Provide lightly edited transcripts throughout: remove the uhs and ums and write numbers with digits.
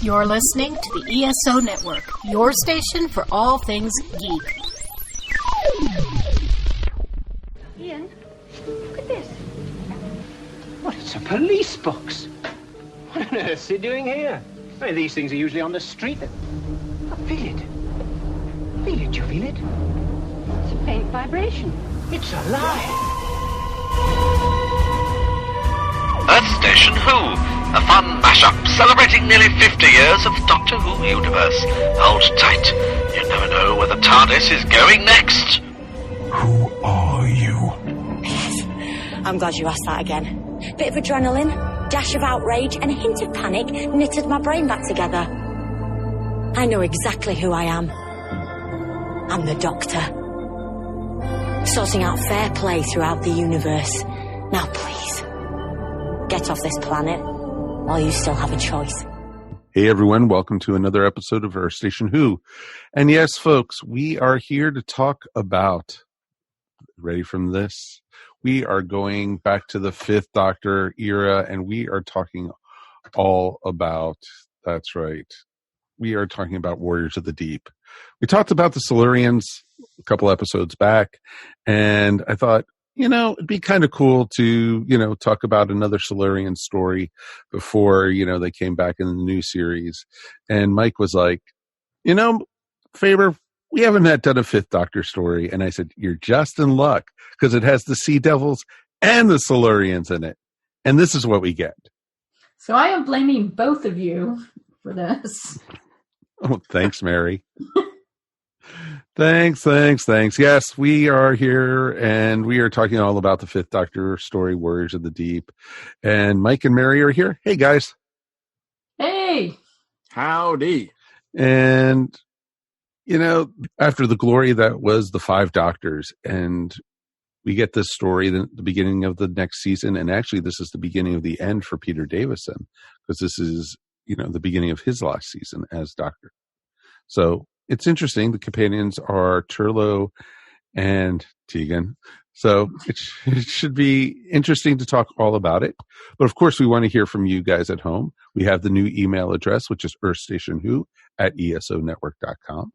You're listening to the ESO Network, your station for all things geek. Ian, look at this. What, it's a police box. What on earth's it doing here? I mean, these things are usually on the street. I feel it. Feel it, you feel it? It's a faint vibration. It's alive. Earth Station Who, a fun mashup celebrating nearly 50 years of Doctor Who universe. Hold tight, you never know where the TARDIS is going next. Who are you? Yes, I'm glad you asked that again. Bit of adrenaline, dash of outrage, and a hint of panic knitted my brain back together. I know exactly who I am. I'm the Doctor. Sorting out fair play throughout the universe. Now please, get off this planet while you still have a choice. Hey everyone, welcome to another episode of Earth Station Who. And yes, folks, we are here to talk about, ready from this? We are going back to the Fifth Doctor era, and we are talking all about, that's right, we are talking about Warriors of the Deep. We talked about the Silurians a couple episodes back, and I thought, it'd be kind of cool to, talk about another Silurian story before, they came back in the new series. And Mike was like, Faber, we haven't done a Fifth Doctor story. And I said, you're just in luck, because it has the Sea Devils and the Silurians in it. And this is what we get. So I am blaming both of you for this. Oh, thanks, Mary. Thanks. Yes, we are here, and we are talking all about the Fifth Doctor story, Warriors of the Deep. And Mike and Mary are here. Hey, guys. Hey. Howdy. And, after the glory that was the Five Doctors, and we get this story at the beginning of the next season, and actually this is the beginning of the end for Peter Davison, because this is, the beginning of his last season as Doctor. So it's interesting. The companions are Turlough and Tegan. So it should be interesting to talk all about it. But of course, we want to hear from you guys at home. We have the new email address, which is earthstationwho@esonetwork.com.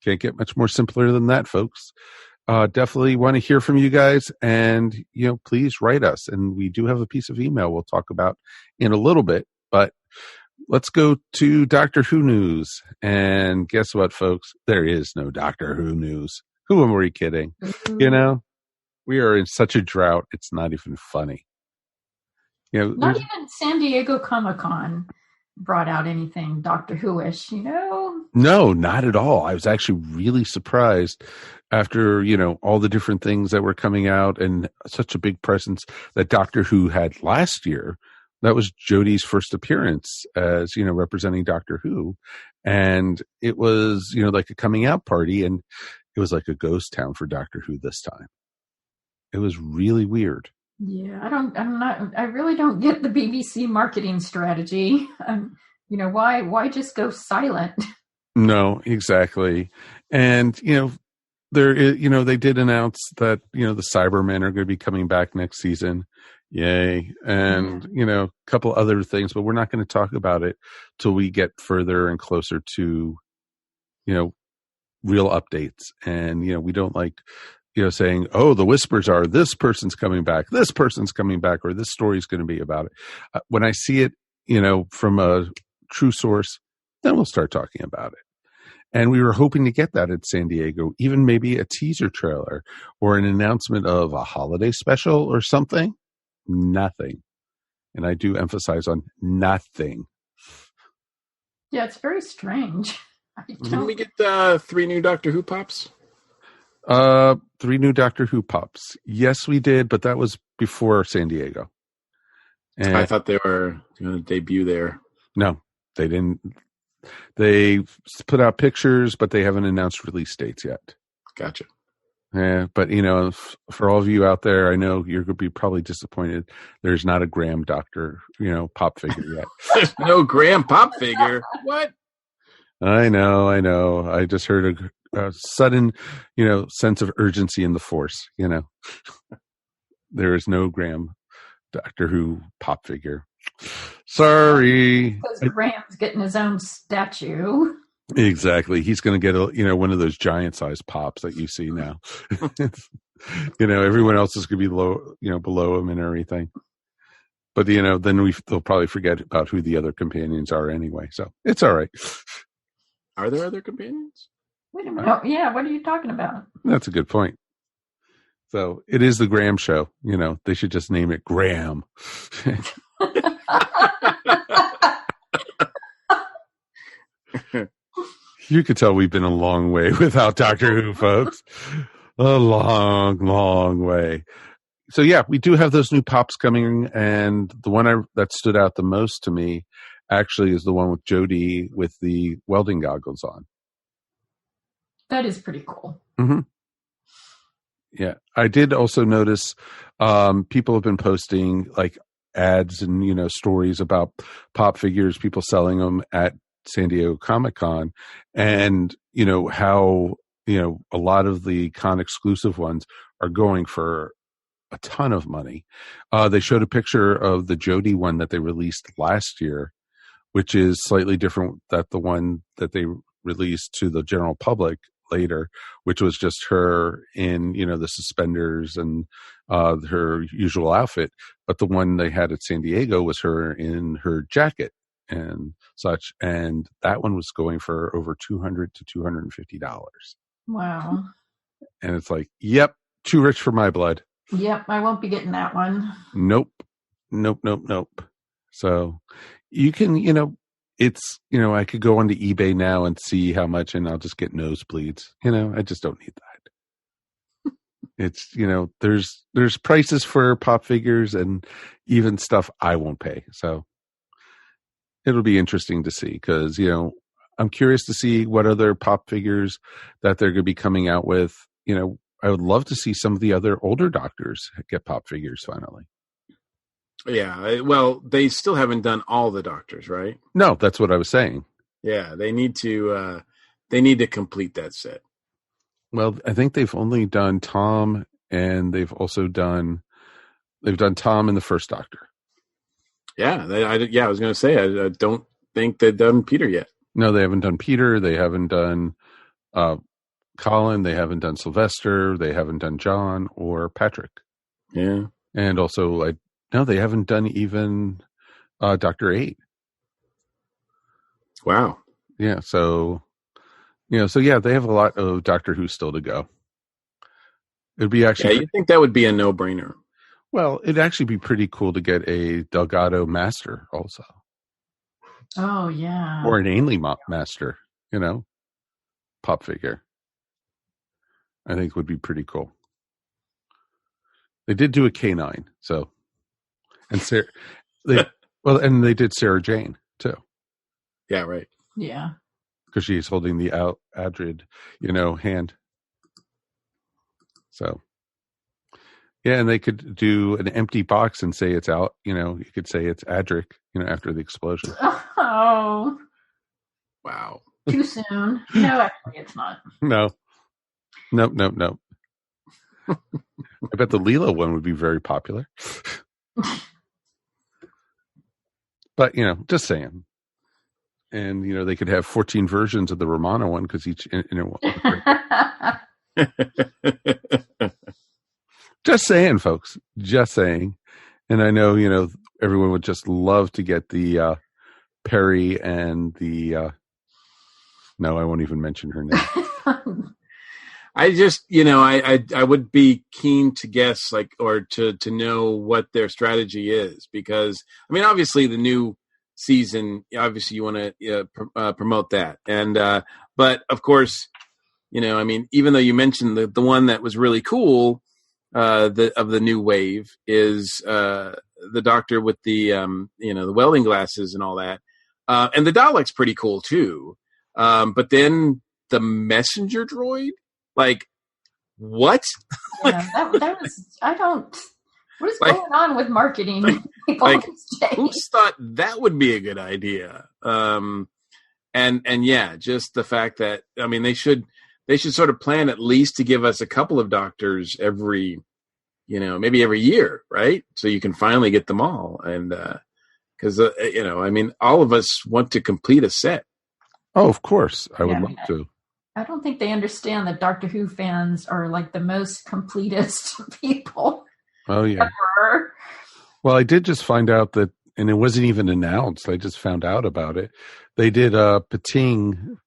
Can't get much more simpler than that, folks. Definitely want to hear from you guys, and, please write us. And we do have a piece of email we'll talk about in a little bit, but let's go to Doctor Who news. And guess what, folks? There is no Doctor Who news. Who am we kidding? Mm-hmm. We are in such a drought, it's not even funny. Not even San Diego Comic-Con brought out anything Doctor Who-ish, No, not at all. I was actually really surprised after, all the different things that were coming out, and such a big presence that Doctor Who had last year. That was Jodie's first appearance as, representing Doctor Who. And it was, like a coming out party, and it was like a ghost town for Doctor Who this time. It was really weird. Yeah, I really don't get the BBC marketing strategy. Why just go silent? No, exactly. And, there is, they did announce that, the Cybermen are going to be coming back next season. Yay. And, a couple other things, but we're not going to talk about it till we get further and closer to, real updates. And, we don't like, saying, oh, the whispers are this person's coming back, or this story's going to be about it. When I see it, from a true source, then we'll start talking about it. And we were hoping to get that at San Diego, even maybe a teaser trailer or an announcement of a holiday special or something. Nothing. And I do emphasize on nothing. Yeah, it's very strange. Didn't we get 3 new Doctor Who pops? 3 new Doctor Who pops. Yes, we did, but that was before San Diego. And I thought they were going to debut there. No, they didn't. They put out pictures, but they haven't announced release dates yet. Gotcha. Yeah, but for all of you out there, I know you're going to be probably disappointed. There's not a Graham Doctor, pop figure yet. There's no Graham pop figure. What? I know. I just heard a sudden, sense of urgency in the force. There is no Graham Doctor Who pop figure. Sorry. Because Graham's getting his own statue. Exactly. He's going to get one of those giant sized pops that you see now. Everyone else is going to be low, below him and everything. But then they'll probably forget about who the other companions are anyway. So it's all right. Are there other companions? Wait a minute. Oh, yeah, what are you talking about? That's a good point. So it is the Graham Show. They should just name it Graham. You could tell we've been a long way without Doctor Who, folks. A long, long way. So yeah, we do have those new pops coming, and the one that stood out the most to me actually is the one with Jodie with the welding goggles on. That is pretty cool. Mm-hmm. Yeah, I did also notice people have been posting like ads and stories about pop figures, people selling them at San Diego Comic-Con, and how a lot of the con exclusive ones are going for a ton of money. They showed a picture of the Jodie one that they released last year, which is slightly different than the one that they released to the general public later, which was just her in the suspenders and her usual outfit. But the one they had at San Diego was her in her jacket and such, and that one was going for over $200 to $250. Wow. And it's like, yep, too rich for my blood. Yep, I won't be getting that one. Nope. So you can, it's, I could go onto eBay now and see how much, and I'll just get nosebleeds. I just don't need that. It's, there's prices for pop figures and even stuff I won't pay. So it'll be interesting to see because, I'm curious to see what other pop figures that they're going to be coming out with. I would love to see some of the other older Doctors get pop figures finally. Yeah, well, they still haven't done all the Doctors, right? No, that's what I was saying. Yeah, they need to complete that set. Well, I think they've only done Tom, and they've done Tom in the first Doctor. Yeah, I was going to say I don't think they've done Peter yet. No, they haven't done Peter. They haven't done Colin. They haven't done Sylvester. They haven't done John or Patrick. Yeah, and also they haven't done even Dr. 8. Wow. Yeah, so they have a lot of Doctor Who still to go. It'd be actually. Yeah, you think that would be a no-brainer? Well, it'd actually be pretty cool to get a Delgado Master also. Oh yeah. Or an Ainley Master, pop figure. I think would be pretty cool. They did do a K9, so. And Sarah, and they did Sarah Jane too. Yeah, right. Yeah, because she's holding the Adrid, hand. So, yeah, and they could do an empty box and say it's out. You could say it's Adric, after the explosion. Oh, wow! Too soon. No, actually, it's not. No. I bet the Leela one would be very popular. But, just saying. And, they could have 14 versions of the Romana one because each inner one. Just saying, folks. Just saying. And I know, everyone would just love to get the Perry and the... no, I won't even mention her name. I just, I would be keen to guess, or to know what their strategy is, because, obviously the new season, obviously you want to promote that. And, but of course, even though you mentioned the one that was really cool, of the new wave is, the Doctor with the, the welding glasses and all that. And the Dalek's pretty cool too. But then the messenger droid, what? Yeah, that was, what is going on with marketing? Who thought that would be a good idea? And yeah, just the fact that, they should sort of plan at least to give us a couple of Doctors every, maybe every year, right? So you can finally get them all. And because I mean, all of us want to complete a set. Oh, of course, I would Yeah, I love mean, to. I don't think they understand that Doctor Who fans are like the most completest people Oh yeah. ever. Well, I did just find out that, and it wasn't even announced. I just found out about it. They did a Pating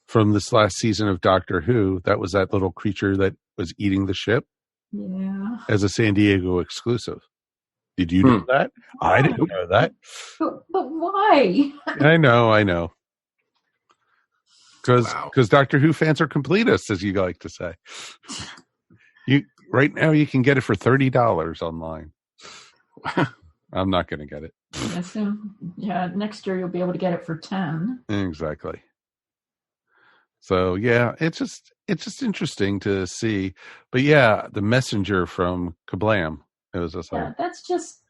from this last season of Doctor Who. That was that little creature that was eating the ship Yeah. as a San Diego exclusive. Did you know that? I didn't know that. But why? I know. Because Doctor Who fans are completists, as you like to say. Right now you can get it for $30 online. I'm not going to get it. Yeah, next year you'll be able to get it for 10. Exactly. So yeah, it's just interesting to see. But yeah, the messenger from Kablam. It was just like, that's just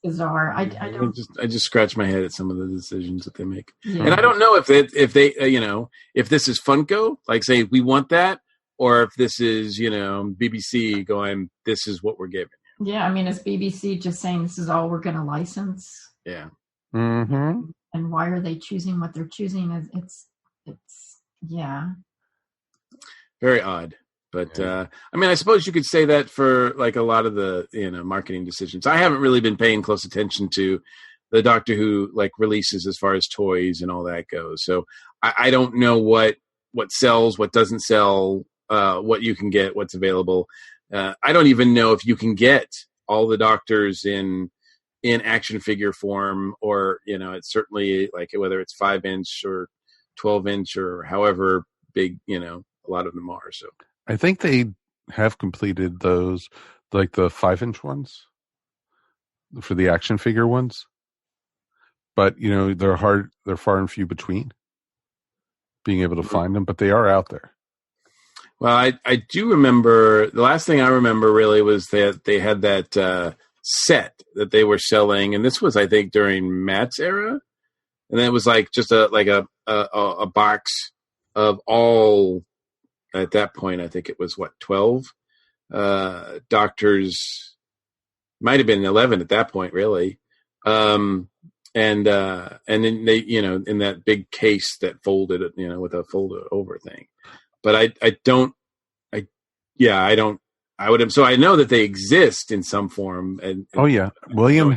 bizarre. I don't. I just scratch my head at some of the decisions that they make, Yeah. and I don't know if they if this is Funko, like say we want that, or if this is BBC going, this is what we're giving. Yeah, I mean, is BBC just saying this is all we're going to license? Yeah. Mm-hmm. And why are they choosing what they're choosing? It's yeah. Very odd. But I mean, I suppose you could say that for like a lot of the marketing decisions. I haven't really been paying close attention to the Doctor Who like releases as far as toys and all that goes. So I don't know what sells, what doesn't sell, what you can get, what's available. I don't even know if you can get all the Doctors in action figure form, or it's certainly like whether it's 5-inch or 12-inch or however big a lot of them are. So. I think they have completed those, like the 5-inch ones for the action figure ones. But, they're far and few between being able to find them, but they are out there. Well, I do remember, the last thing I remember really was that they had that set that they were selling. And this was, I think, during Matt's era. And then it was like just a box of all. At that point, I think it was 12 Doctors. Might have been 11 at that point, really. And then they, in that big case that folded, with a folded over thing. But I would have. So I know that they exist in some form. And oh yeah, William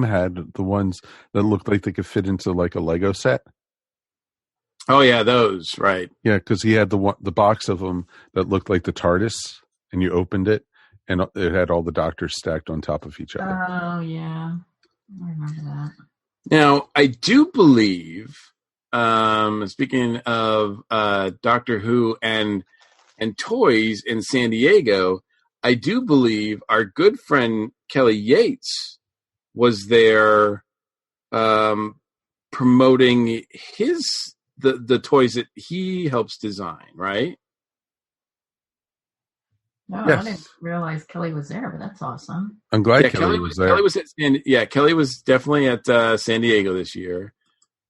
had the ones that looked like they could fit into like a Lego set. Oh yeah, those, right? Yeah, because he had the box of them that looked like the TARDIS, and you opened it, and it had all the Doctors stacked on top of each other. Oh yeah, I remember that. Now I do believe, speaking of Doctor Who and toys in San Diego, I do believe our good friend Kelly Yates was there promoting the toys that he helps design, right? No, yes. I didn't realize Kelly was there, but that's awesome. I'm glad Kelly was there. Kelly was definitely at San Diego this year.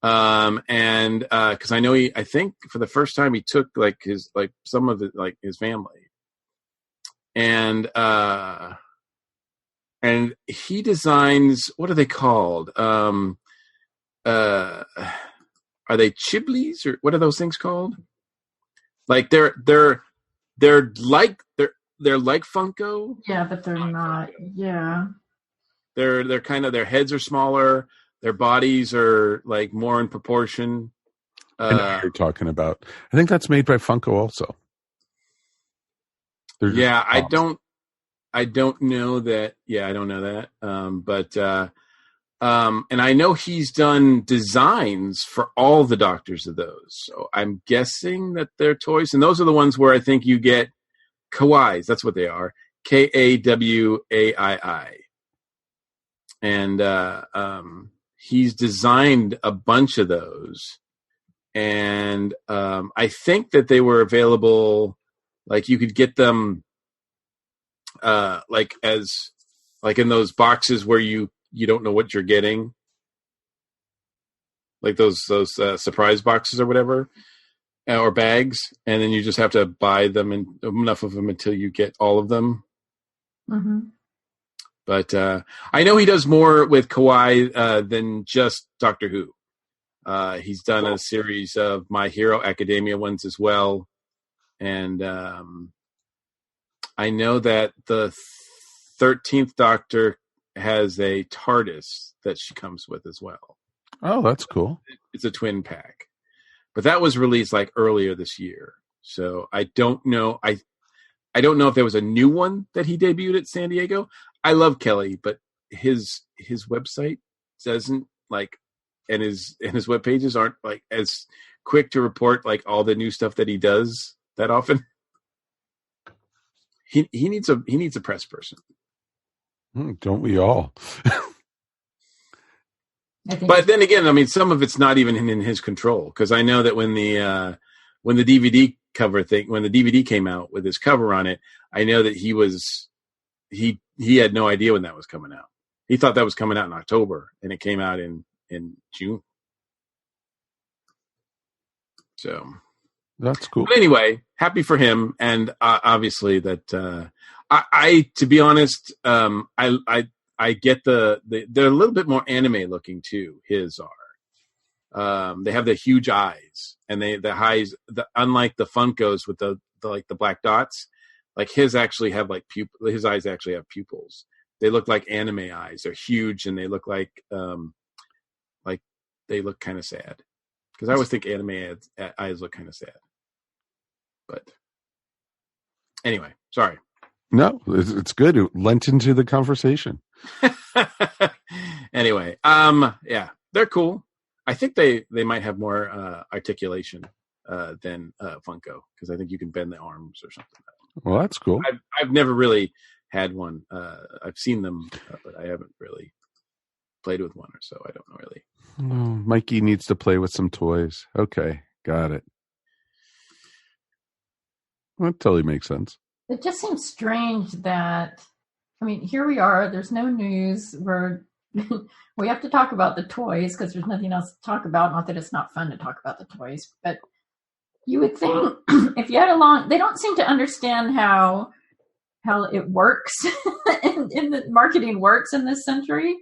And because I know I think for the first time he took some of it, like his family. And he designs, what are they called? Are they Chiblis, or what are those things called? Like they're like Funko. Yeah, but they're not. Yeah. They're kind of, their heads are smaller, their bodies are like more in proportion. I know what you're talking about. I think that's made by Funko also. Yeah, I don't know that. Yeah, I don't know that. And I know he's done designs for all the Doctors of those. So I'm guessing that they're toys. And those are the ones where I think you get Kawais. That's what they are. Kawaii. And he's designed a bunch of those. And I think that they were available, like you could get them like in those boxes where you don't know what you're getting, like those surprise boxes or whatever, or bags, and then you just have to buy them, and enough of them until you get all of them. Mm-hmm. But I know he does more with Kawaii than just Doctor Who. He's done a series of My Hero Academia ones as well. And I know that the 13th Doctor has a TARDIS that she comes with as well. Oh, that's cool. It's a twin pack. But that was released like earlier this year. So I don't know. I don't know if there was a new one that he debuted at San Diego. I love Kelly, but his website doesn't like, and his web pages aren't like as quick to report like all the new stuff that he does that often. He needs a press person. Don't we all? But then again, I mean, some of it's not even in his control, because I know that when the DVD cover thing, when the DVD came out with his cover on it, I know that he had no idea when that was coming out. He thought that was coming out in October, and it came out in June. So that's cool. But anyway, happy for him, and obviously that I to be honest, I get they're a little bit more anime looking too. His are. They have the huge eyes, and unlike the Funkos with the black dots, like his actually have like his eyes actually have pupils. They look like anime eyes. They're huge, and they look like they look kind of sad. Because I always think anime eyes look kind of sad. But anyway, sorry. No, it's good. It lent into the conversation. Anyway, yeah, they're cool. I think they might have more articulation than Funko, because I think you can bend the arms or something. Well, that's cool. I've never really had one. I've seen them, but I haven't really played with one, or so I don't know really. Oh, Mikey needs to play with some toys. Okay, got it. That totally makes sense. It just seems strange that, I mean, here we are. There's no news. We have to talk about the toys because there's nothing else to talk about. Not that it's not fun to talk about the toys, but you would think if you had they don't seem to understand how it works in the marketing works in this century.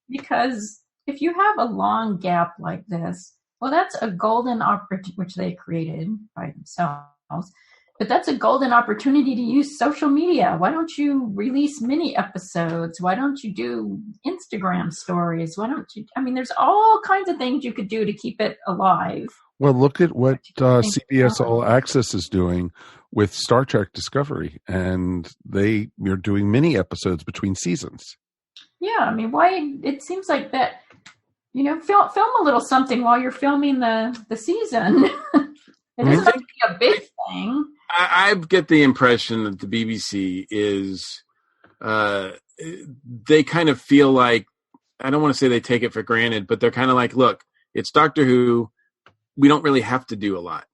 Because if you have a long gap like this, well, that's a golden opportunity, which they created by themselves. But that's a golden opportunity to use social media. Why don't you release mini episodes? Why don't you do Instagram stories? There's all kinds of things you could do to keep it alive. Well, look at what CBS All Access is doing with Star Trek Discovery. And they are doing mini episodes between seasons. Yeah, I mean, why? It seems like that, film a little something while you're filming the season. It doesn't have to be a big thing. I get the impression that the BBC is, they kind of feel like, I don't want to say they take it for granted, but they're kind of like, look, it's Doctor Who. We don't really have to do a lot.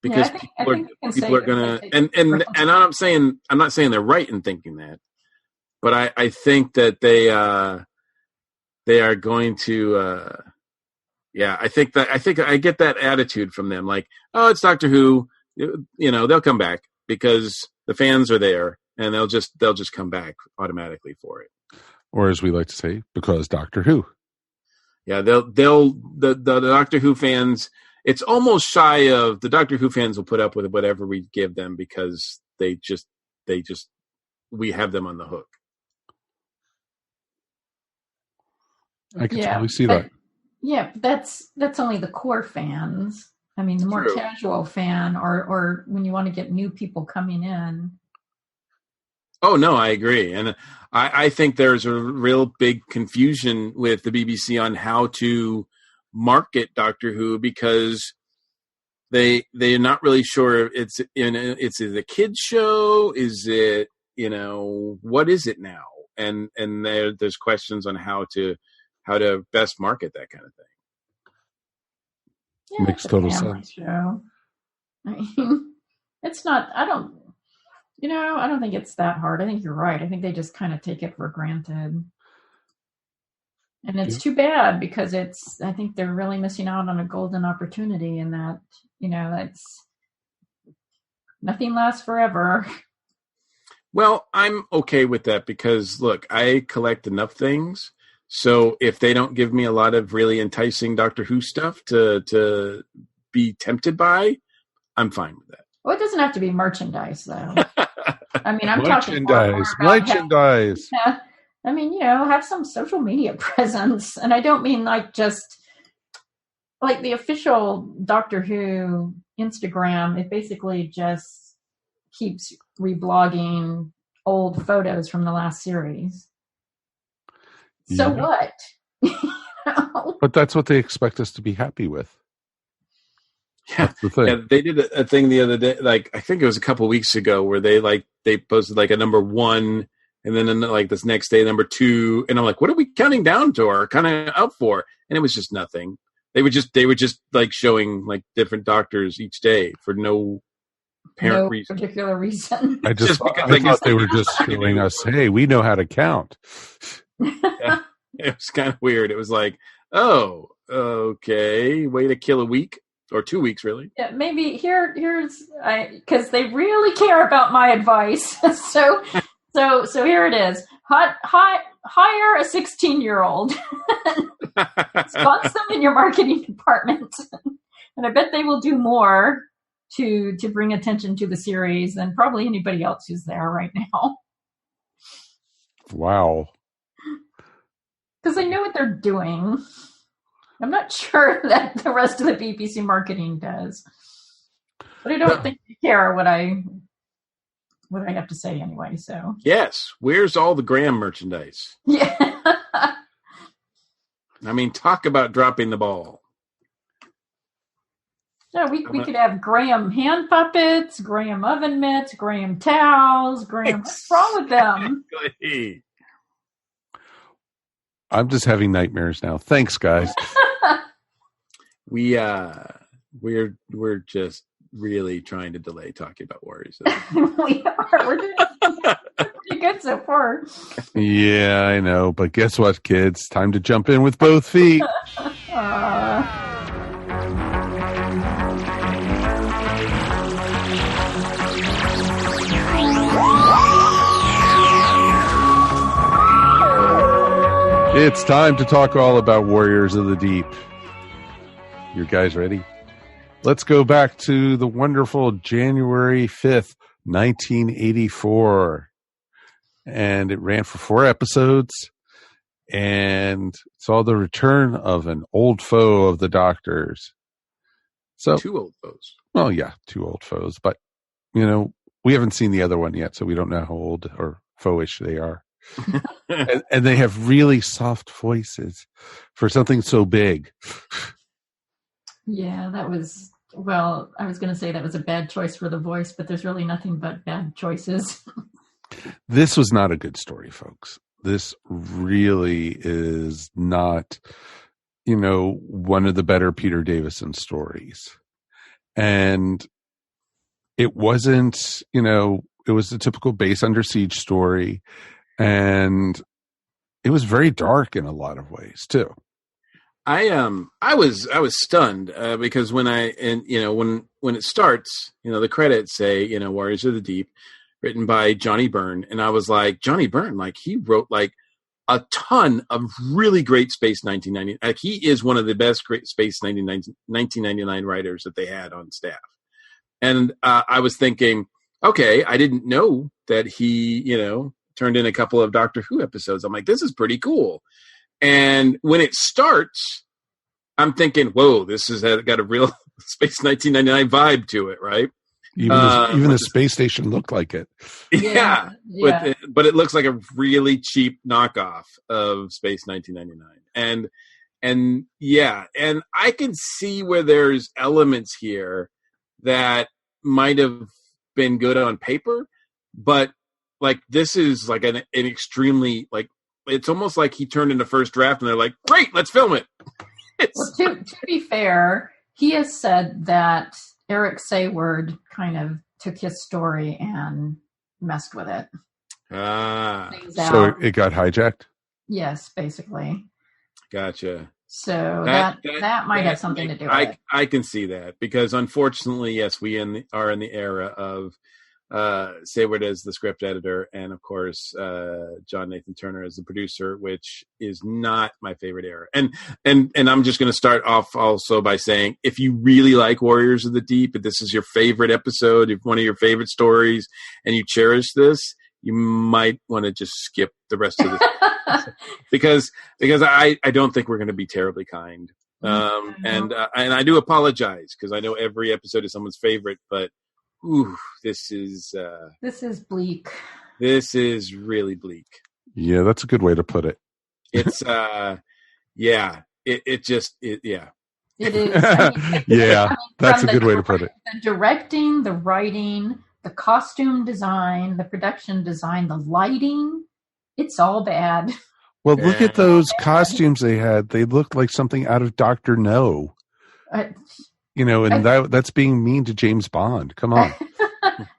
Because people are going to, and I'm not saying they're right in thinking that, but I think that they are going to, I think I get that attitude from them. Like, oh, it's Doctor Who. They'll come back because the fans are there, and they'll just come back automatically for it. Or as we like to say, because Doctor Who. Yeah, the Doctor Who fans. It's almost shy of the Doctor Who fans will put up with whatever we give them because we have them on the hook. I can totally see that. Yeah, that's only the core fans. I mean, the more casual fan, or when you want to get new people coming in. Oh, no, I agree. And I think there's a real big confusion with the BBC on how to market Doctor Who, because they're not really sure it's a kid's show. Is it, what is it now? And there's questions on how to best market that kind of thing. Yeah, makes total sense. Show. I mean, it's not. I don't think it's that hard. I think you're right. I think they just kind of take it for granted, and it's too bad because I think they're really missing out on a golden opportunity in that. It's nothing lasts forever. Well, I'm okay with that because, look, I collect enough things. So if they don't give me a lot of really enticing Doctor Who stuff to be tempted by, I'm fine with that. Well, it doesn't have to be merchandise, though. I mean, I'm talking merchandise. I mean, have some social media presence. And I don't mean like just like the official Doctor Who Instagram. It basically just keeps reblogging old photos from the last series. So what? But that's what they expect us to be happy with. Yeah, that's the thing. Yeah, they did a thing the other day, like I think it was a couple of weeks ago, where they posted like a number 1, and then like this next day number 2, and I'm like, what are we counting down to or kind of up for? And it was just nothing. They were just like showing like different doctors each day for no apparent reason. Particular reason. I thought they were just showing us, hey, we know how to count. Yeah, it was kind of weird. It was like, oh, okay, way to kill a week or 2 weeks, really. Yeah, maybe here's because they really care about my advice. so here it is. Hire a 16-year-old. Sponsor them in your marketing department, and I bet they will do more to bring attention to the series than probably anybody else who's there right now. Wow. Because they know what they're doing. I'm not sure that the rest of the BBC marketing does, but I don't think they care what I have to say anyway. So yes, where's all the Graham merchandise? Yeah. I mean, talk about dropping the ball. Yeah, we could have Graham hand puppets, Graham oven mitts, Graham towels, Graham. What's wrong with them? Exactly. I'm just having nightmares now. Thanks, guys. We're just really trying to delay talking about Warriors. We are. We're doing pretty good so far. Yeah, I know. But guess what, kids? Time to jump in with both feet. It's time to talk all about Warriors of the Deep. You guys ready? Let's go back to the wonderful January 5th, 1984. And it ran for 4 episodes. And saw the return of an old foe of the Doctor's. So 2 old foes. Well, yeah, 2 old foes. But, we haven't seen the other one yet, so we don't know how old or foe-ish they are. and they have really soft voices for something so big. Yeah, that was, well, I was going to say that was a bad choice for the voice, but there's really nothing but bad choices. This was not a good story, folks. This really is not, one of the better Peter Davison stories. And it wasn't, it was the typical base under siege story. And it was very dark in a lot of ways too. I was stunned because when when it starts, the credits say, Warriors of the Deep, written by Johnny Byrne, and I was like, Johnny Byrne, like he wrote like a ton of really great Space 1990. Like he is one of the best great Space 1999 writers that they had on staff. And I was thinking, okay, I didn't know that he, turned in a couple of Doctor Who episodes. I'm like, this is pretty cool. And when it starts, I'm thinking, whoa, this has got a real Space 1999 vibe to it, right? Even the space station looked like it. Yeah. But it looks like a really cheap knockoff of Space 1999. And I can see where there's elements here that might have been good on paper, but like this is like an extremely like it's almost like he turned in the first draft and they're like, great, let's film it. Well, to be fair, he has said that Eric Sayward kind of took his story and messed with it. So it got hijacked? Yes, basically. Gotcha. So that might have something to do with it. I can see that because unfortunately, yes, we are in the era Sayward as the script editor, and of course John Nathan Turner as the producer, which is not my favorite era. And I'm just going to start off also by saying, if you really like Warriors of the Deep, if this is your favorite episode, if one of your favorite stories, and you cherish this, you might want to just skip the rest of this because I don't think we're going to be terribly kind. And I do apologize because I know every episode is someone's favorite, but ooh, this is bleak. This is really bleak. Yeah, that's a good way to put it. It's yeah. It is. Yeah, that's a good way to put it. The directing, the writing, the costume design, the production design, the lighting, it's all bad. Well, look at those costumes they had. They looked like something out of Dr. No. That's being mean to James Bond. Come on.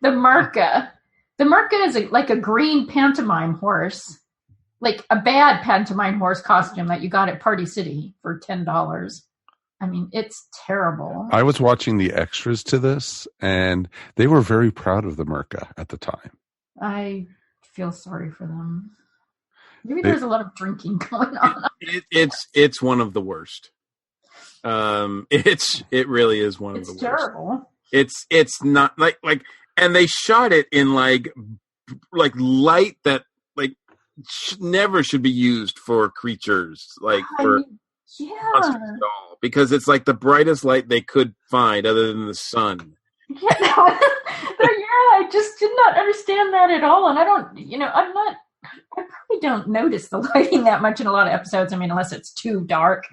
The Merca. The Merca is like a green pantomime horse. Like a bad pantomime horse costume that you got at Party City for $10. I mean, it's terrible. I was watching the extras to this, and they were very proud of the Merca at the time. I feel sorry for them. Maybe there's a lot of drinking going on. It's one of the worst. It really is one of the worst. It's terrible. It's not like, and they shot it in like light that never should be used for creatures, monsters at all, because it's like the brightest light they could find other than the sun. Yeah, I just did not understand that at all, and I probably don't notice the lighting that much in a lot of episodes. I mean, unless it's too dark.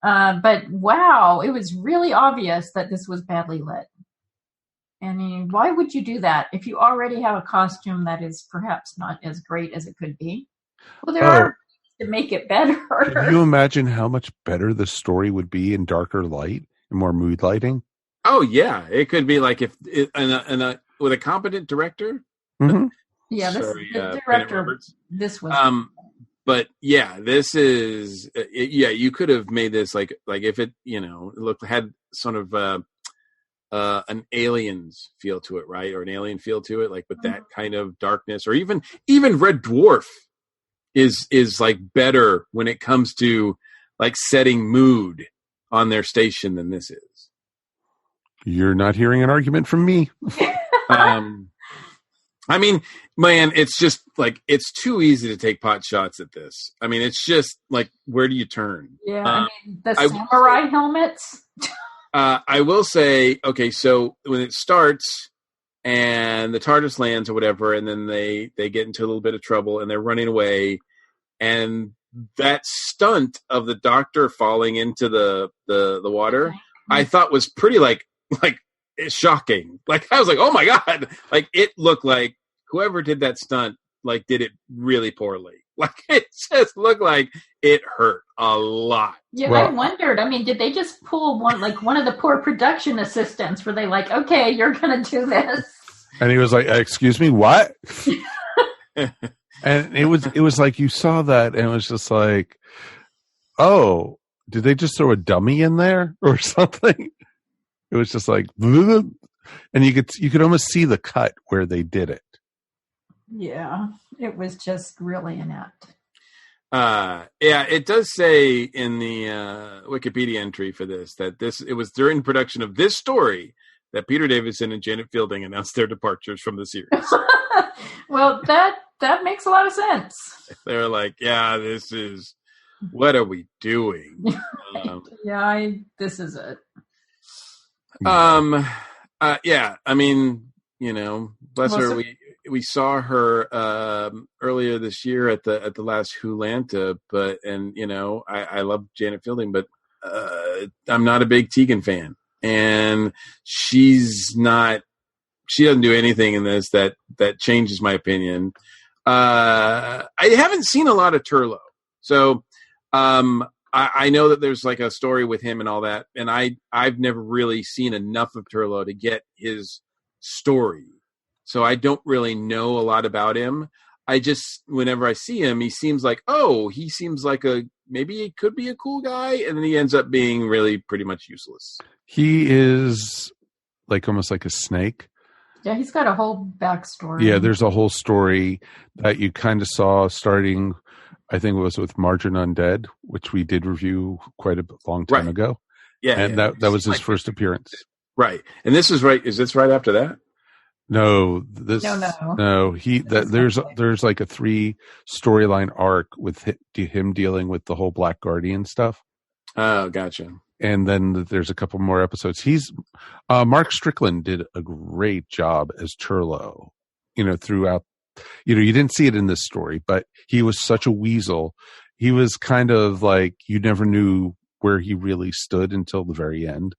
But wow, it was really obvious that this was badly lit. I mean, why would you do that if you already have a costume that is perhaps not as great as it could be? Well, there are ways to make it better. Can you imagine how much better the story would be in darker light and more mood lighting? Oh yeah, it could be like if with a competent director. Mm-hmm. Yeah, the director. This was. But yeah, this is you could have made this like if it had sort of an Aliens feel to it, right, or an Alien feel to it, like with that kind of darkness, or even Red Dwarf is like better when it comes to like setting mood on their station than this is. You're not hearing an argument from me. I mean, man, it's just like, it's too easy to take pot shots at this. I mean, it's just like, where do you turn? Yeah, I mean, the samurai helmets. I will say, okay, so when it starts and the TARDIS lands or whatever, and then they get into a little bit of trouble and they're running away, and that stunt of the Doctor falling into the water, I thought was pretty like shocking. Like, I was like, oh my God. Like, it looked like whoever did that stunt, like, did it really poorly. Like, it just looked like it hurt a lot. Yeah, well, I wondered. I mean, did they just pull one of the poor production assistants? Were they like, okay, you're going to do this? And he was like, excuse me, what? And it was like, you saw that and it was just like, oh, did they just throw a dummy in there or something? It was just like, and you could almost see the cut where they did it. Yeah, it was just really inept. Yeah, it does say in the Wikipedia entry for this that it was during production of this story that Peter Davison and Janet Fielding announced their departures from the series. Well, that makes a lot of sense. They were like, yeah, this is, what are we doing? This is it. Yeah, I mean, bless her. We saw her earlier this year at the last Wholanta, I love Janet Fielding, but I'm not a big Tegan fan, and she doesn't do anything in this that changes my opinion. I haven't seen a lot of Turlough, so I know that there's like a story with him and all that, and I've never really seen enough of Turlough to get his story. So I don't really know a lot about him. I just, whenever I see him, he seems like maybe he could be a cool guy, and then he ends up being really pretty much useless. He is like almost like a snake. Yeah, he's got a whole backstory. Yeah, there's a whole story that you kind of saw starting, I think it was with Margin Undead, which we did review quite a long time ago. Yeah. And that was his first appearance. Right. And this is right. Is this right after that? No, No. There's like a 3 storyline arc with him dealing with the whole Black Guardian stuff. Oh, gotcha. And then there's a couple more episodes. Mark Strickland did a great job as Turlo, throughout, you didn't see it in this story, but he was such a weasel. He was kind of like, you never knew where he really stood until the very end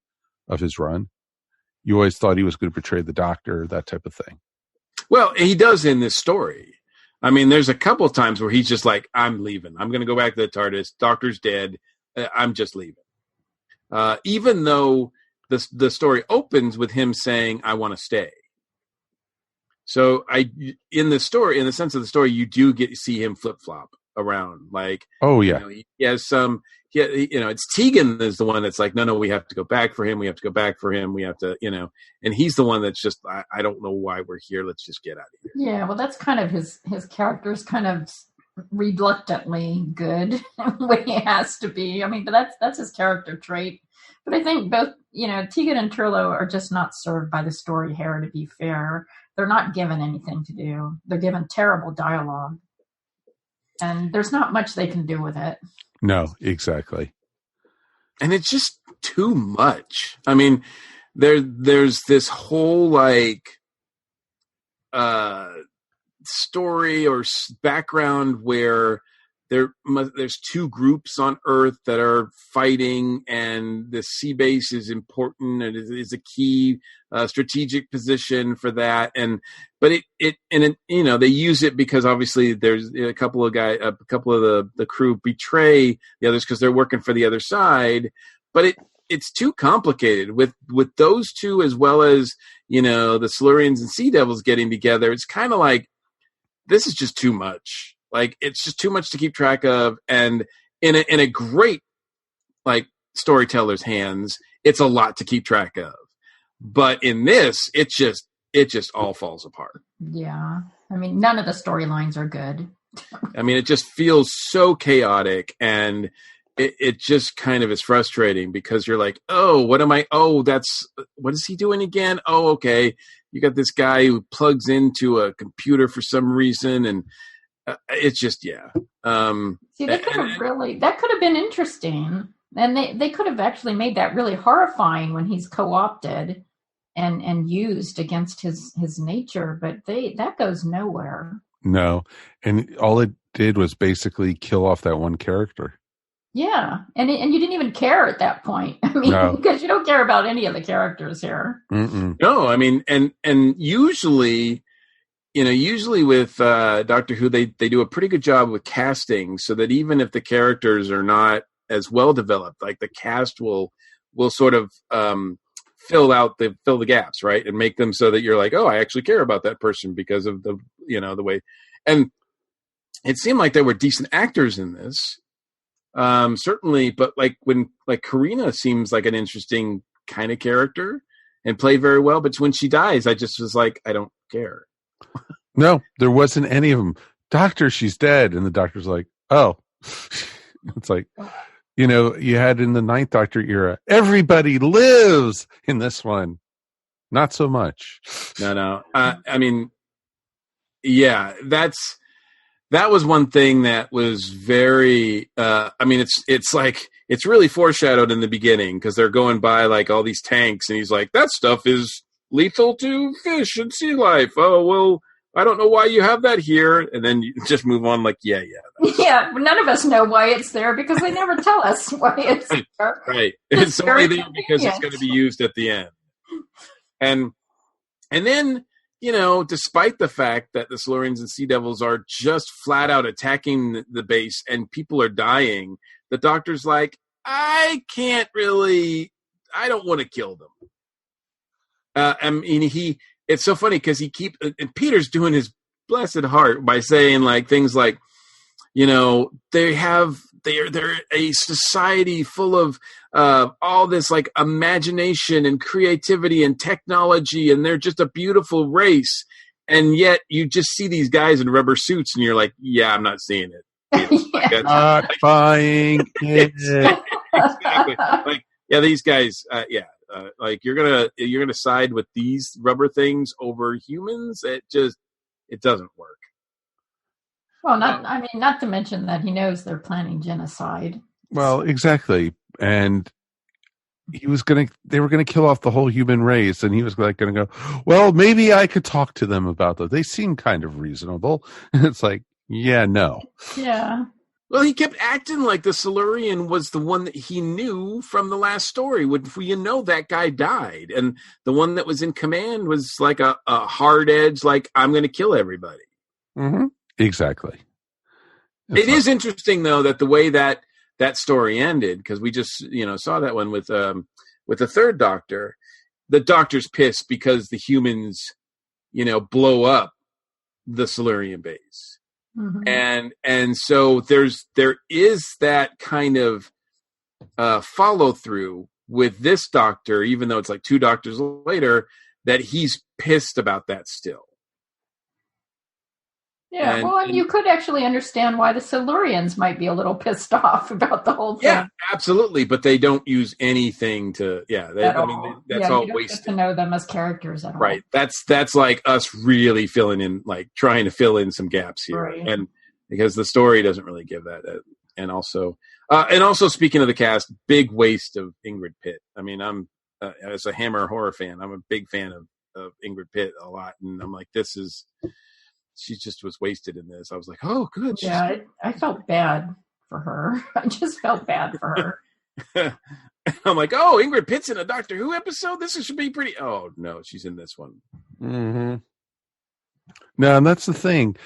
of his run. You always thought he was going to betray the Doctor, that type of thing. Well, he does in this story. I mean, there's a couple of times where he's just like, I'm leaving. I'm going to go back to the TARDIS. Doctor's dead. I'm just leaving. Even though the story opens with him saying, I want to stay. So in the sense of the story, you do get to see him flip-flop around. Like, oh yeah. He has some, it's Tegan is the one that's like, no, we have to go back for him. We have to go back for him. We have to, and he's the one that's just, I don't know why we're here. Let's just get out of here. Yeah. Well, that's kind of his character's kind of reluctantly good when he has to be. I mean, but that's his character trait. But I think both, Tegan and Turlo are just not served by the story here, to be fair. They're not given anything to do. They're given terrible dialogue. And there's not much they can do with it. No, exactly. And it's just too much. I mean, there's this whole story or background where there's 2 groups on Earth that are fighting, and the sea base is important and is a key strategic position for that. But they use it because obviously there's a couple of the crew betray the others because they're working for the other side. But it's too complicated with those 2 as well as the Silurians and Sea Devils getting together. It's kind of like, this is just too much. Like, it's just too much to keep track of. And in a great, storyteller's hands, it's a lot to keep track of. But in this, it just all falls apart. Yeah. I mean, none of the storylines are good. I mean, it just feels so chaotic, and it just kind of is frustrating because you're like, what is he doing again? Oh, okay. You got this guy who plugs into a computer for some reason, and it's just, yeah. See, that could have been interesting. And they could have actually made that really horrifying when he's co-opted and used against his nature, but that goes nowhere. No. And all it did was basically kill off that one character. Yeah. And you didn't even care at that point. I mean, because you don't care about any of the characters here. Mm-mm. No, I mean, and usually with Doctor Who, they do a pretty good job with casting, so that even if the characters are not as well developed, like the cast will sort of fill the gaps, right, and make them so that you're like, I actually care about that person because of the way. And it seemed like there were decent actors in this, certainly, but when Karina seems like an interesting kind of character and played very well, but when she dies, I just was like, I don't care. No, there wasn't any of them. Doctor, she's dead. And the Doctor's like, oh. It's like, you had in the 9th Doctor era, everybody lives. In this one, not so much. No. I mean, yeah, that was one thing that was very, it's really foreshadowed in the beginning because they're going by all these tanks and he's like, that stuff is lethal to fish and sea life. Oh, well, I don't know why you have that here. And then you just move on yeah. Yeah, none of us know why it's there because they never tell us why it's there. Right. It's only there because it's going to be used at the end. And then, despite the fact that the Silurians and Sea Devils are just flat out attacking the base and people are dying, the Doctor's like, I don't want to kill them. It's so funny because and Peter's doing his blessed heart by saying things like, they have they're a society full of all this like imagination and creativity and technology, and they're just a beautiful race. And yet you just see these guys in rubber suits, and you're like, yeah, I'm not seeing it. Not buying it. Exactly. Like, yeah, these guys, like you're gonna side with these rubber things over humans. It doesn't work. Well, not to mention that he knows they're planning genocide. Well, exactly. And they were gonna kill off the whole human race, and he was like gonna go, well, maybe I could talk to them about that. They seem kind of reasonable. And it's like, yeah, no. Yeah. Well, he kept acting like the Silurian was the one that he knew from the last story. That guy died, and the one that was in command was like a hard edge, like, I'm going to kill everybody. Mm-hmm. Exactly. It is interesting, though, that the way that story ended, because we just saw that one with the third Doctor. The Doctor's pissed because the humans, blow up the Silurian base. Mm-hmm. And so there is that kind of follow through with this Doctor, even though it's like 2 Doctors later, that he's pissed about that still. Yeah, and you could actually understand why the Silurians might be a little pissed off about the whole thing. Yeah, absolutely, but they don't use anything to. That's all you don't wasted. Get to know them as characters at all. Right. That's like us really filling in, like trying to fill in some gaps here, right. And because the story doesn't really give that. And also speaking of the cast, big waste of Ingrid Pitt. I mean, I'm as a Hammer horror fan, I'm a big fan of Ingrid Pitt a lot, and I'm like, she just was wasted in this. I was like, oh, good. Yeah, I felt bad for her. I just felt bad for her. I'm like, oh, Ingrid Pitt's in a Doctor Who episode? This should be pretty... Oh, no, she's in this one. Mm-hmm. No, and that's the thing.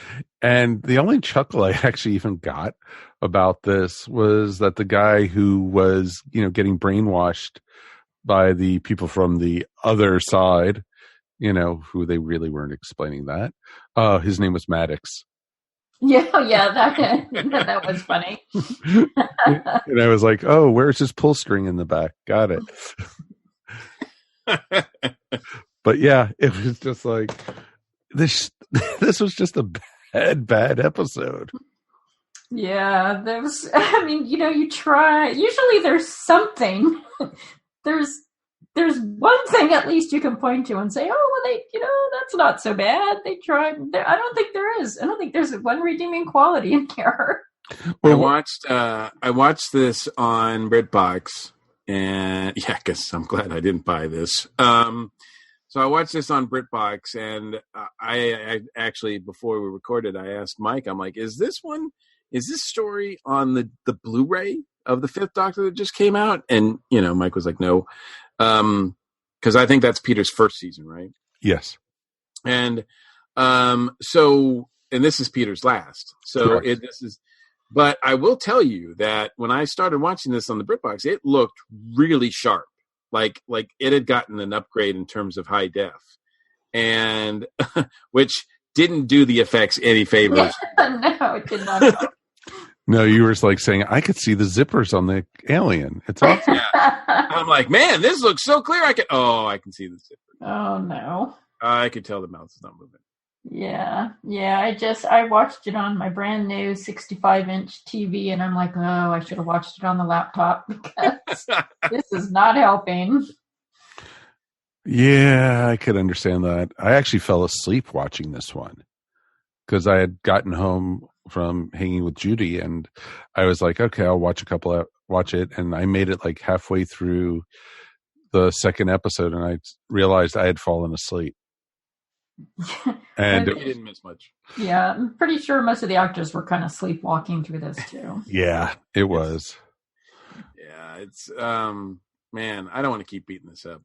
And the only chuckle I actually even got about this was that the guy who was, getting brainwashed by the people from the other side, who they really weren't explaining that. His name was Maddox. Yeah, that was funny. And I was like, oh, where's his pull string in the back? Got it. But yeah, it was just like, this was just a bad episode. Yeah, you try. Usually there's something. There's one thing at least you can point to and say, oh, well, that's not so bad. They tried. I don't think there is. I don't think there's one redeeming quality in here. Well, I watched this on BritBox, and yeah, because I'm glad I didn't buy this. So I watched this on BritBox, and I actually, before we recorded, I asked Mike, I'm like, is this story on the Blu-ray of the 5th Doctor that just came out? And, Mike was like, no. Because I think that's Peter's first season, right? Yes. And this is Peter's last. So but I will tell you that when I started watching this on the BritBox, it looked really sharp. Like it had gotten an upgrade in terms of high def, and which didn't do the effects any favors. No, it did not. No, you were like saying, I could see the zippers on the alien. It's awesome. Yeah. I'm like, man, this looks so clear. I can see the zippers. Oh, no. I could tell the mouth is not moving. Yeah. I watched it on my brand new 65-inch TV, and I'm like, oh, I should have watched it on the laptop because this is not helping. Yeah, I could understand that. I actually fell asleep watching this one because I had gotten home from hanging with Judy, and I was like, okay, I'll watch it, and I made it like halfway through the second episode, and I realized I had fallen asleep. And you didn't miss much. Yeah, I'm pretty sure most of the actors were kind of sleepwalking through this too. Yeah, it was. Yeah, it's man, I don't want to keep beating this up.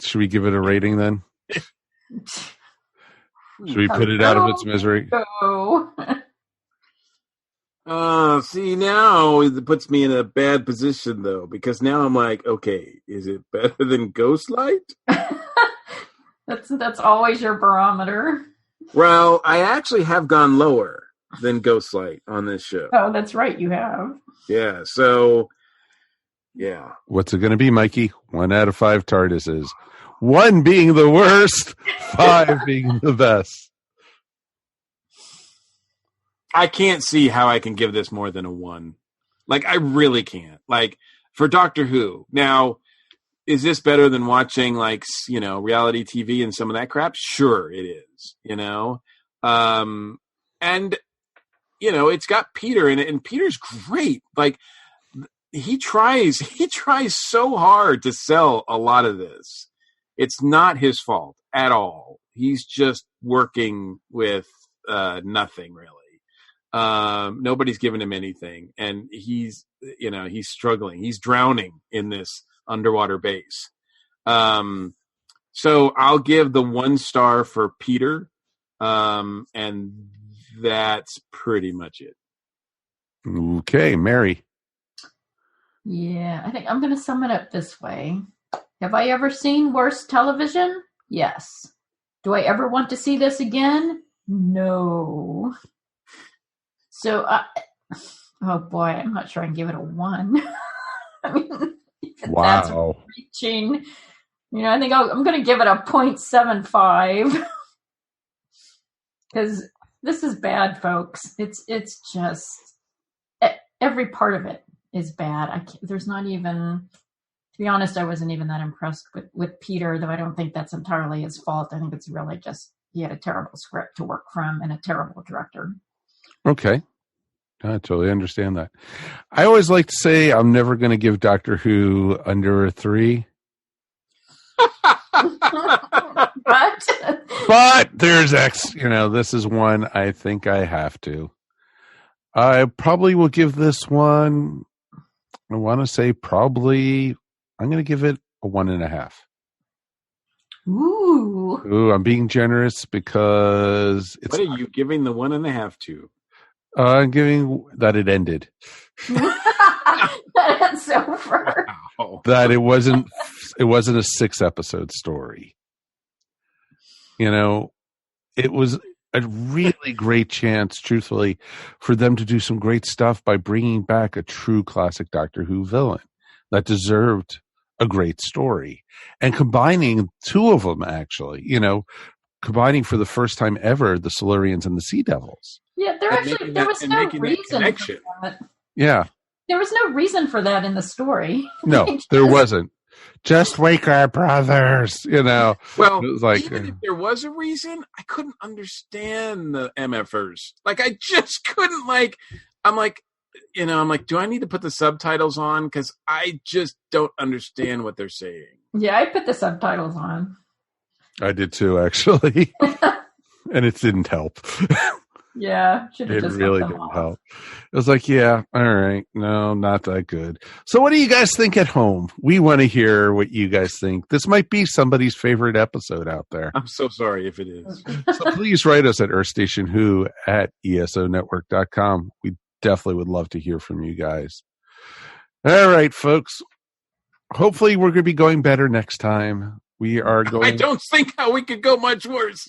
Should we give it a rating then? Should we put it out of its misery? See, now it puts me in a bad position, though, because now I'm like, okay, is it better than Ghostlight? That's always your barometer. Well, I actually have gone lower. than Ghostlight on this show. Oh, that's right, you have. Yeah, so, yeah. What's it going to be, Mikey? 1 out of 5 TARDISes. 1 being the worst, 5 being the best. I can't see how I can give this more than a 1. Like, I really can't. Like, for Doctor Who. Now, is this better than watching, like, you know, reality TV and some of that crap? Sure, it is, you know? And, you know, it's got Peter in it, and Peter's great. Like, he tries so hard to sell a lot of this. It's not his fault at all. He's just working with nothing, really. Nobody's given him anything, and he's struggling. He's drowning in this underwater base. So I'll give the 1 star for Peter, and that's pretty much it. Okay, Mary. Yeah, I think I'm going to sum it up this way. Have I ever seen worse television? Yes. Do I ever want to see this again? No. So, oh boy, I'm not sure I can give it a 1. I mean, that's reaching. You know, I think I'm going to give it a 0.75 because this is bad, folks. It's just every part of it is bad. There's not even. To be honest, I wasn't even that impressed with Peter, though I don't think that's entirely his fault. I think it's really just he had a terrible script to work from and a terrible director. Okay. I totally understand that. I always like to say I'm never going to give Doctor Who under a 3. But there's X. You know, this is one I think I have to. I probably will give this one, I want to say probably, I'm going to give it a 1.5. Ooh, I'm being generous because it's. What are you giving the 1.5 to? I'm giving that it ended. That's over. Wow. That it wasn't a 6-episode story. You know, it was a really great chance, truthfully, for them to do some great stuff by bringing back a true classic Doctor Who villain that deserved a great story and combining 2 of them, actually, you know, combining for the first time ever the Silurians and the Sea Devils. Yeah, there was no reason for that. Yeah. There was no reason for that in the story. No, there wasn't. Just wake our brothers, you know. Well, it was like, even if there was a reason, I couldn't understand the MFers. Like, I just couldn't, like, I'm like, do I need to put the subtitles on? Because I just don't understand what they're saying. Yeah, I put the subtitles on. I did too, actually. And it didn't help. Yeah, should have just really didn't help. It was like, yeah, all right, no, not that good. So what do you guys think at home? We want to hear what you guys think. This might be somebody's favorite episode out there. I'm so sorry if it is. So please write us at earthstationwho@esonetwork.com. We definitely would love to hear from you guys. All right, folks. Hopefully we're going to be going better next time. We are going. I don't think how we could go much worse.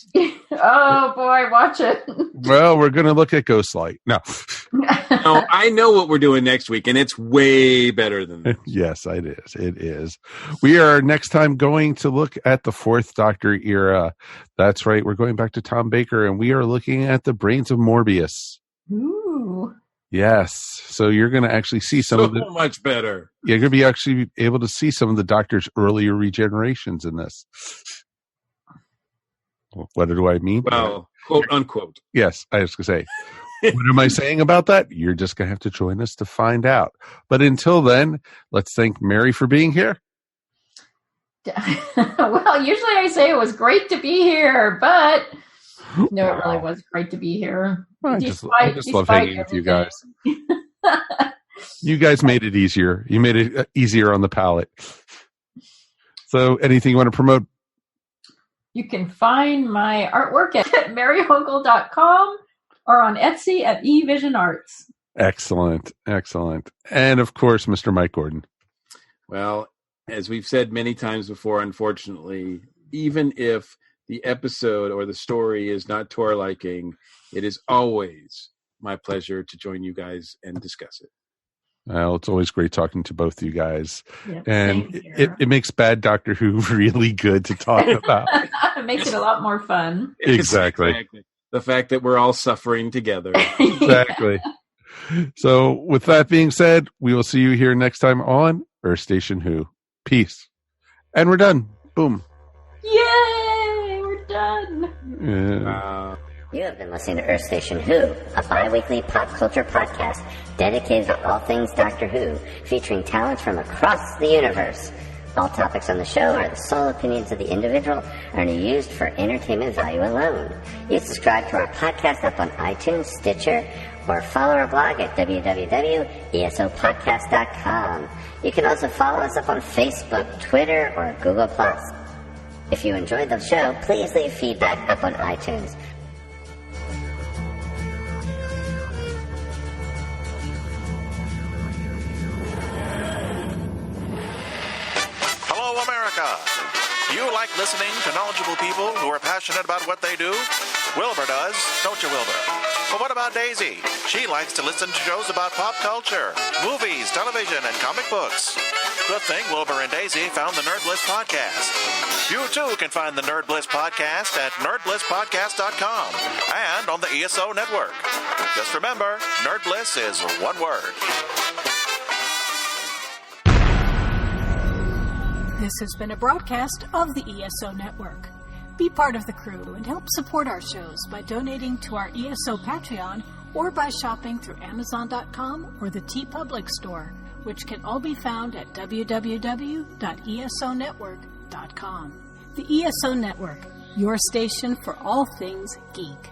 Oh boy, watch it. Well, we're going to look at Ghostlight. No. No, I know what we're doing next week, and it's way better than this. Yes, it is. It is. We are next time going to look at the 4th Doctor era. That's right. We're going back to Tom Baker, and we are looking at the brains of Morbius. Ooh. Yes. So you're going to actually see some of the. So much better. You're going to be actually able to see some of the Doctor's earlier regenerations in this. What do I mean? Well, quote unquote. Yes, I was going to say. What am I saying about that? You're just going to have to join us to find out. But until then, let's thank Mary for being here. Well, usually I say it was great to be here, but no, it really was great to be here. I just love hanging with you guys. You guys made it easier. You made it easier on the palate. So anything you want to promote? You can find my artwork at maryhogle.com or on Etsy at eVision Arts. Excellent. Excellent. And of course, Mr. Mike Gordon. Well, as we've said many times before, unfortunately, even if the episode or the story is not to our liking, it is always my pleasure to join you guys and discuss it. Well, it's always great talking to both you guys. Yeah, And same here. it makes bad Doctor Who really good to talk about. It makes it a lot more fun. Exactly. The fact that we're all suffering together. Exactly. So with that being said, we will see you here next time on Earth Station Who. Peace. And we're done. Boom. Yay! We're done. Yeah. You have been listening to Earth Station Who, a bi-weekly pop culture podcast dedicated to all things Doctor Who, featuring talents from across the universe. All topics on the show are the sole opinions of the individual and are used for entertainment value alone. You subscribe to our podcast up on iTunes, Stitcher, or follow our blog at www.esopodcast.com. You can also follow us up on Facebook, Twitter, or Google+. If you enjoyed the show, please leave feedback up on iTunes. Hello, America! You like listening to knowledgeable people who are passionate about what they do? Wilbur does, don't you, Wilbur? But what about Daisy? She likes to listen to shows about pop culture, movies, television, and comic books. Good thing Wilbur and Daisy found the Nerd Bliss Podcast. You, too, can find the Nerd Bliss Podcast at nerdblisspodcast.com and on the ESO Network. Just remember, Nerd Bliss is one word. This has been a broadcast of the ESO Network. Be part of the crew and help support our shows by donating to our ESO Patreon or by shopping through Amazon.com or the TeePublic store, which can all be found at www.esonetwork.com. The ESO Network, your station for all things geek.